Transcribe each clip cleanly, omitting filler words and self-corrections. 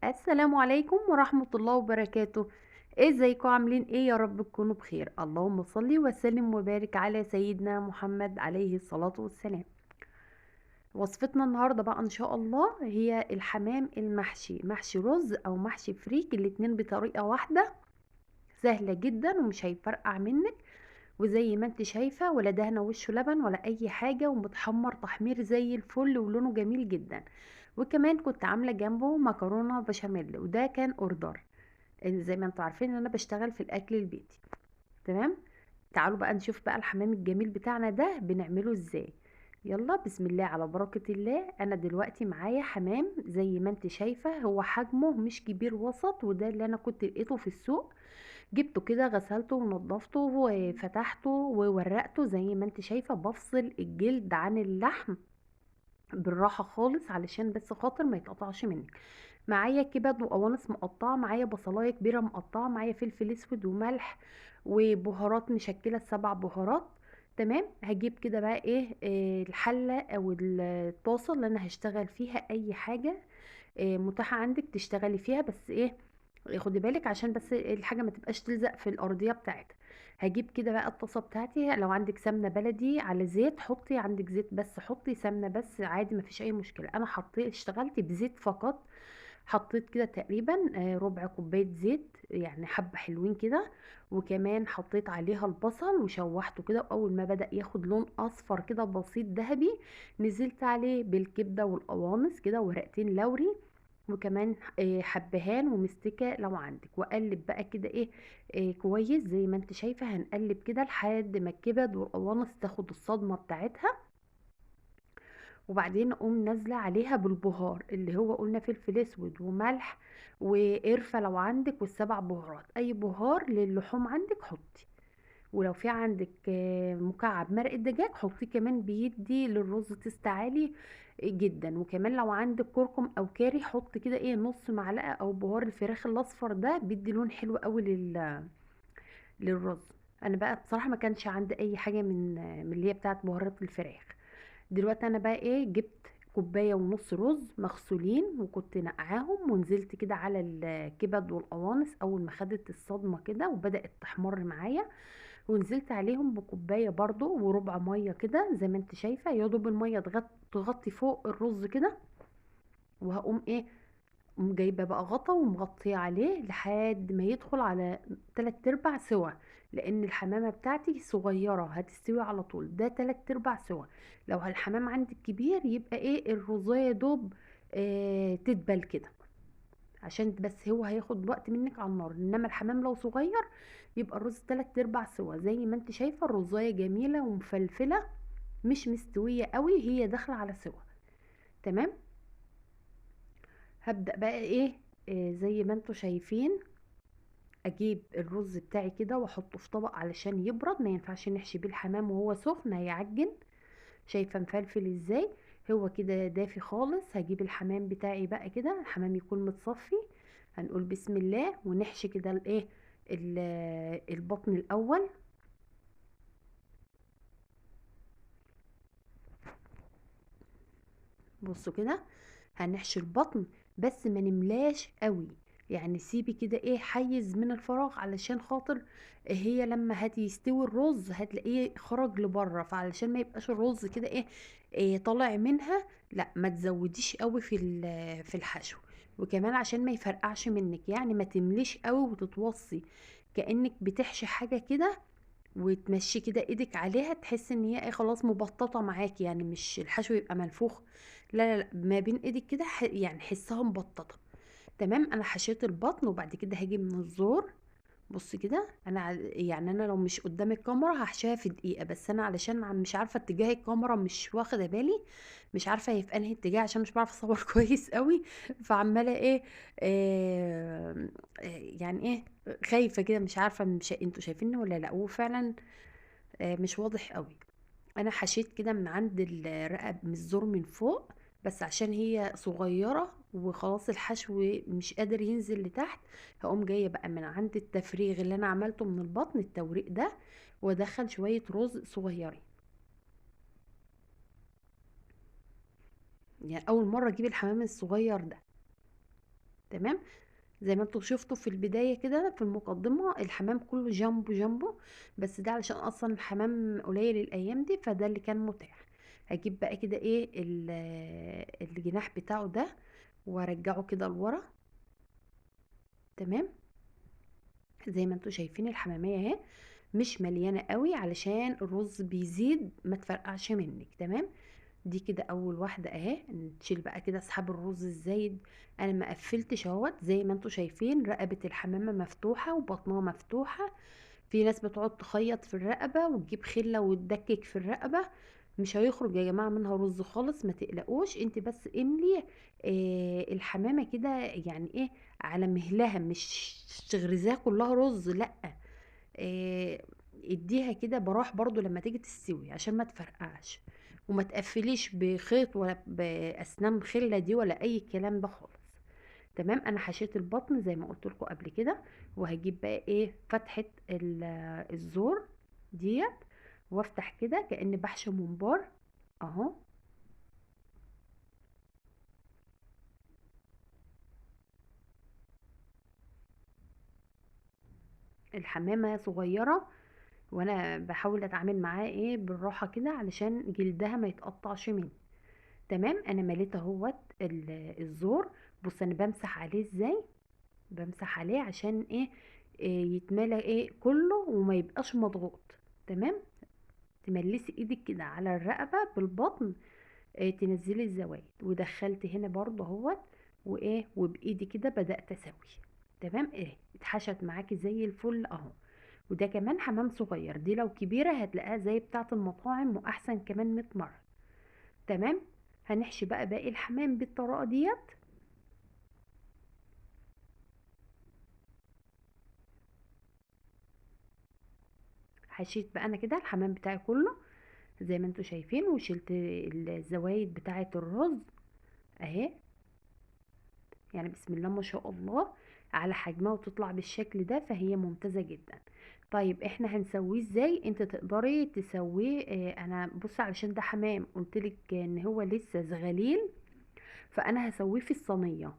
السلام عليكم ورحمة الله وبركاته. ازيكم عاملين ايه؟ يا رب تكونوا بخير. اللهم صل وسلم وبارك على سيدنا محمد عليه الصلاة والسلام. وصفتنا النهاردة بقى ان شاء الله هي الحمام المحشي، محشي رز او محشي فريك، الاتنين بطريقة واحدة سهلة جدا ومش هيفرقع منك. وزي ما انت شايفة، ولا دهنة وشه لبن ولا اي حاجة، ومتحمر تحمير زي الفل ولونه جميل جدا. وكمان كنت عاملة جنبه مكرونة بشاميل، وده كان اوردر. زي ما انتوا عارفين ان انا بشتغل في الاكل البيتي. تمام. تعالوا بقى نشوف بقى الحمام الجميل بتاعنا ده بنعمله ازاي. يلا بسم الله على بركة الله. انا دلوقتي معايا حمام زي ما انت شايفة، هو حجمه مش كبير، وسط، وده اللي انا كنت لقيته في السوق. جبته كده، غسلته ونضفته وفتحته وورقته زي ما انت شايفة. بفصل الجلد عن اللحم بالراحة خالص علشان بس خاطر ما يتقطعش منك. معايا كبد وقوانص مقطعة، معايا بصلاية كبيرة مقطعة، معايا فلفل اسود وملح وبهارات مشكلة 7 بهارات. تمام. هجيب كده بقى ايه، الحلة او الطاسة اللي انا هشتغل فيها اي حاجة متاحة عندك تشتغلي فيها، بس ايه، خدي بالك عشان بس الحاجة ما تبقاش تلزق في الأرضية بتاعتها. هجيب كده بقى الطاسة بتاعتي، لو عندك سمنة بلدي على زيت حطي، عندك زيت بس حطي، سمنة بس عادي مفيش أي مشكلة. أنا حطيت اشتغلت بزيت فقط. حطيت كده تقريبا ربع كوباية زيت، يعني حبة حلوين كده. وكمان حطيت عليها البصل وشوحته كده، وأول ما بدأ ياخد لون أصفر كده بسيط ذهبي، نزلت عليه بالكبدة والقوانص كده، ورقتين لوري، وكمان حبهان ومستكة لو عندك. واقلب بقى كده ايه، كويس زي ما انت شايفة. هنقلب كده لحد ما الكبد والقوانص تاخد الصدمة بتاعتها. وبعدين اقوم نازله عليها بالبهار اللي هو قلنا فلفل اسود وملح وقرفه لو عندك، وال7 بهارات. اي بهار للحوم عندك حطي. ولو في عندك مكعب مرق الدجاج حطيه كمان، بيدي للرز تست عالي جدا. وكمان لو عندك كركم او كاري حط كده ايه نص معلقه، او بهار الفراخ الاصفر ده بيدي لون حلو قوي للرز. انا بقى بصراحه ما كانش عندي اي حاجه من اللي هي بتاعت بهارات الفراخ. دلوقتي انا بقى ايه، جبت كوبايه ونص رز مغسولين وكنت نقعاهم، ونزلت كده على الكبد والقوانص اول ما خدت الصدمه كده وبدات تحمر معايا. ونزلت عليهم بكوبايه برضو وربع ميه كده زي ما انت شايفه، يا دوب الميه تغطي فوق الرز كده. وهقوم ايه، جايبه بقى غطا ومغطيه عليه لحد ما يدخل على 3/4 سوا. لان الحمامه بتاعتي صغيره هتستوي على طول، ده 3/4 سوا. لو الحمام عندك كبير يبقى ايه، الرزايه دوب تدبل كده، عشان بس هو هياخد وقت منك على النار. انما الحمام لو صغير يبقى الرز 3/4 سوا. زي ما انت شايفه الرزايه جميله ومفلفله، مش مستويه قوي، هي داخله على سوا. تمام. هبدأ بقى ايه، زي ما انتوا شايفين، اجيب الرز بتاعي كده واحطه في طبق علشان يبرد. ما ينفعش نحشي بيه الحمام وهو سخن، هيعجن. شايفه مفلفل ازاي؟ هو كده دافي خالص. هجيب الحمام بتاعي بقى كده، الحمام يكون متصفي. هنقول بسم الله ونحشي كده الايه، البطن الاول. بصوا كده، هنحشي البطن بس ما نملاش قوي. يعني سيبي كده ايه حيز من الفراغ، علشان خاطر هي لما يستوي الرز هتلاقيه خرج لبره، فعلشان ما يبقاش الرز كده ايه, طالع منها. لا ما تزوديش قوي في الحشو. وكمان عشان ما يفرقعش منك، يعني ما تمليش قوي وتتوصي كأنك بتحشي حاجة كده، وتمشي كده ايدك عليها تحس ان هي ايه خلاص مبططه معاكي، يعني مش الحشو يبقى منفوخ. لا لا لا، ما بين ايدك كده يعني حسها مبططه. تمام. انا حشيت البطن وبعد كده هاجي من الزور. بص كده، انا يعني انا لو مش قدام الكاميرا هحشيها في دقيقه، بس انا علشان مش عارفه اتجاه الكاميرا، مش واخده بالي، مش عارفه هي في انهي اتجاه عشان مش بعرف اصور كويس قوي. فعماله ايه، يعني ايه، خايفه كده مش عارفه، مش انتوا شايفيني ولا لا؟ وفعلا مش واضح قوي. انا حشيت كده من عند الرقب من الزور من فوق، بس عشان هي صغيرة وخلاص الحشو مش قادر ينزل لتحت، هقوم جاية بقى من عند التفريغ اللي انا عملته من البطن، التوريق ده، وادخل شوية رز صغيرين. يعني اول مرة اجيب الحمام الصغير ده. تمام. زي ما انتوا شفتوا في البداية كده في المقدمة الحمام كله جنبه جنبه، بس ده علشان اصلا الحمام قليل الايام دي، فده اللي كان متاح. هجيب بقى كده ايه الجناح بتاعه ده وارجعه كده لورا. تمام. زي ما انتوا شايفين الحمامية اهي مش مليانة قوي علشان الرز بيزيد ما تفرقعش منك. تمام. دي كده اول واحده اهي. نشيل بقى كده اسحب الرز الزايد. انا ما قفلتش اهوت، زي ما انتوا شايفين رقبه الحمامه مفتوحه وبطنها مفتوحه. في ناس بتقعد تخيط في الرقبه وتجيب خله وتدكك في الرقبه، مش هيخرج يا جماعه منها رز خالص، ما تقلقوش. انت بس املي الحمامه كده يعني ايه على مهلها، مش تغرزيها كلها رز، لا. آه، اديها كده براح برضو لما تيجي تستوي عشان ما تفرقعش. وما تقفليش بخيط ولا باسنان خله دي ولا اي كلام ده خالص. تمام. انا حشيت البطن زي ما قلت لكم قبل كده، وهجيب بقى ايه فتحه الزور ديت، وافتح كده كأني بحشي ممبار اهو. الحمامه صغيره، وانا بحاول اتعامل معاه ايه بالراحه كده علشان جلدها ما يتقطعش مني. تمام. انا مليت اهوت الزور. بص انا بمسح عليه ازاي، بمسح عليه عشان ايه يتملى ايه كله وما يبقاش مضغوط. تمام. تملسي ايدك كده على الرقبة بالبطن، تنزلي الزوايد، ودخلت هنا برضه اهوت، وايه وبايدي كده بدأت اسوي. تمام. ايه اتحشت معاكي زي الفل اهو. وده كمان حمام صغير، دي لو كبيرة هتلاقيها زي بتاعة المطاعم واحسن كمان 100 مرة. تمام. هنحشي بقى باقي الحمام بالطريقة ديت. حشيت بقى انا كده الحمام بتاعي كله زي ما انتوا شايفين، وشلت الزوايد بتاعة الرز اهي. يعني بسم الله ما شاء الله على حجمها، وتطلع بالشكل ده فهي ممتازة جدا. طيب احنا هنسويه ازاي؟ انت تقدري تسويه انا بص علشان ده حمام قلتلك ان هو لسه زغليل، فانا هسويه في الصينية.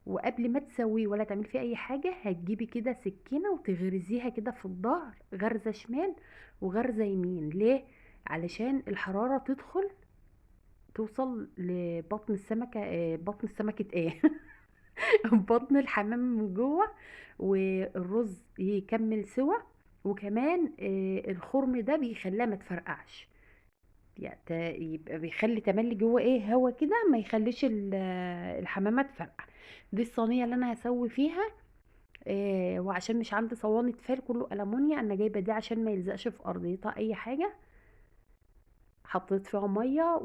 وقبل ما تسويه ولا تعملي فيه اي حاجة، هتجيبي كده سكينة وتغرزيها كده في الظهر، غرزة شمال وغرزة يمين. ليه؟ علشان الحرارة تدخل توصل لبطن السمكة، بطن السمكة ايه بطن الحمام من جوه، والرز يكمل سوا. وكمان الخرم ده بيخليها ما تفرقعش، يعني يبقى بيخلي تملي جوه ايه هوا كده، ما يخليش الحمامه تفرقع. دي الصينيه اللي انا هسوي فيها. وعشان مش عندي صواني تيفال كله ألمونيا، انا جايبه دي عشان ما يلزقش في ارضيتها اي حاجه. حطيت فيها ميه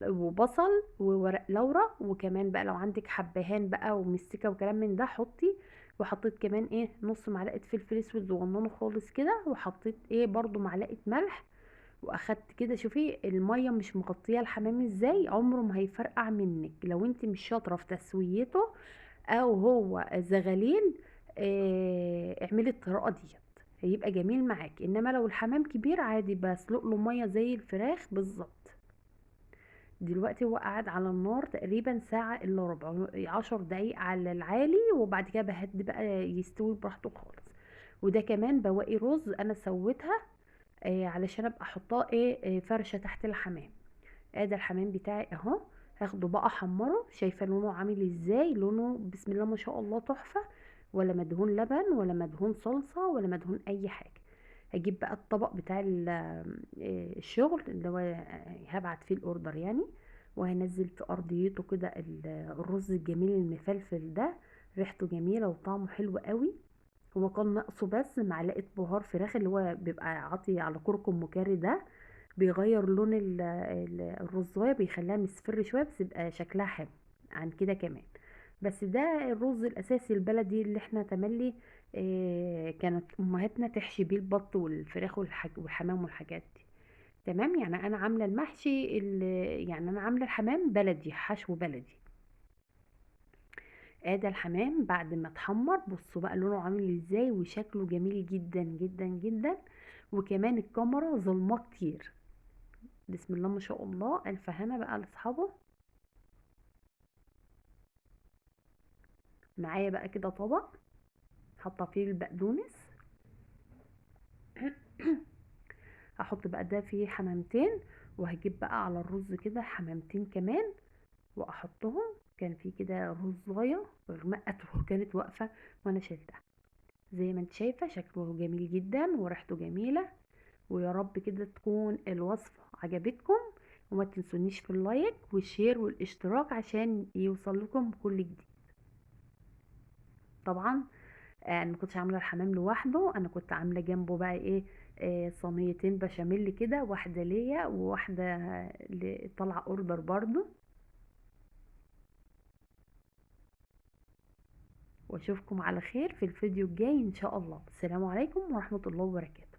وبصل وورق لورا، وكمان بقى لو عندك حبهان بقى ومستكه وكلام من ده حطي. وحطيت كمان ايه نص معلقه فلفل اسود صغننه خالص كده، وحطيت ايه برضو معلقه ملح. واخدت كده شوفي الميه مش مغطيه الحمام ازاي، عمره ما هيفرقع منك لو انت مش شاطره في تسويته او هو زغليل. اعملي الطريقه ديت هيبقى جميل معاك. انما لو الحمام كبير عادي بسلق له ميه زي الفراخ بالظبط. دلوقتي هو قاعد على النار تقريبا ساعة الا ربع، 10 دقايق على العالي، وبعد كده بهدي بقى يستوي براحته خالص. وده كمان بواقي رز انا سويتها علشان ابقى احطها ايه فرشة تحت الحمام. ادي الحمام بتاعي اهو. هاخده بقى احمره، شايفه لونه عامل ازاي؟ لونه بسم الله ما شاء الله تحفه. ولا مدهون لبن ولا مدهون صلصه ولا مدهون اي حاجه. هجيب بقى الطبق بتاع الشغل اللي هو هبعت فيه الاوردر يعني. وهنزل في ارضيته كده الرز الجميل المفلفل ده، ريحته جميله وطعمه حلو قوي. هو كان ناقصه بس معلقه بهار فراخ اللي هو بيبقى عاطي على كركم مكري ده، بيغير لون الرزاية، بيخليها مصفر شوية بس يبقى شكلها حلو عن كده كمان. بس ده الرز الأساسي البلدي اللي احنا تملي كانت أمهاتنا تحشي بيه البط والفراخ والحمام والحاجات دي. تمام. يعني أنا عاملة المحشي يعني أنا عاملة الحمام بلدي، حشو بلدي. ادي الحمام بعد ما اتحمر، بصوا بقى لونه عامل ازاي وشكله جميل جدا جدا جدا. وكمان الكاميرا ظلماه كتير. بسم الله ما شاء الله، الف هنا بقى لاصحابه. معايا بقى كده طبق حاطه فيه البقدونس. هحط بقى ده فيه حمامتين، وهجيب بقى على الرز كده حمامتين كمان واحطهم. كان في كده رزايه غمقت وكانت واقفه وانا شلتها. زي ما انت شايفه شكله جميل جدا وريحته جميله. ويا رب كده تكون الوصفه عجبتكم، وما تنسونيش في اللايك والشير والاشتراك عشان يوصل لكم كل جديد. طبعا انا ما كنتش عامله الحمام لوحده، انا كنت عامله جنبه بقى ايه، صينيتين بشاميل كده، واحده ليا وواحده طالعه اوردر برضو. واشوفكم على خير في الفيديو الجاي ان شاء الله. السلام عليكم ورحمه الله وبركاته.